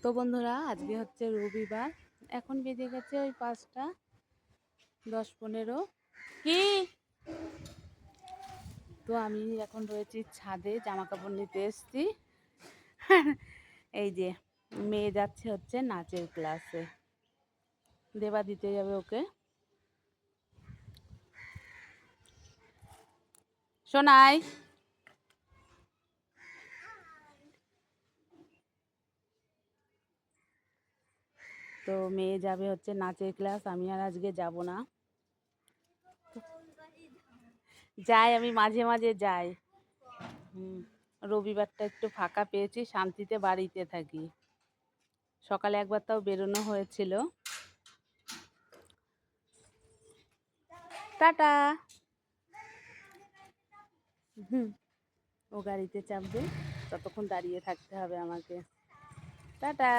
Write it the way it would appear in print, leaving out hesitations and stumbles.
তো বন্ধুরা, আজকে হচ্ছে রবিবার। এখন বেজে গেছে ওই 5টা 10-15। কি তো আমি এখন রয়েছি ছাদে, জামা কাপড় নিতে এসছি। এই যে মেয়ে যাচ্ছে হচ্ছে নাচের ক্লাসে, দেবা দিতে যাবে ওকে। শোনাই, তো মেয়ে যাবে হচ্ছে নাচের ক্লাস, আমি আর আজকে যাব না। যাই, আমি মাঝে মাঝে যাই। রবিবারটা একটু ফাঁকা পেয়েছি, শান্তিতে বাড়িতে থাকি। সকালে একবার তাও বেরোনো হয়েছিল। টাটা। ও গাড়িতে চাপবে, ততক্ষণ দাঁড়িয়ে থাকতে হবে আমাকে। টাটা।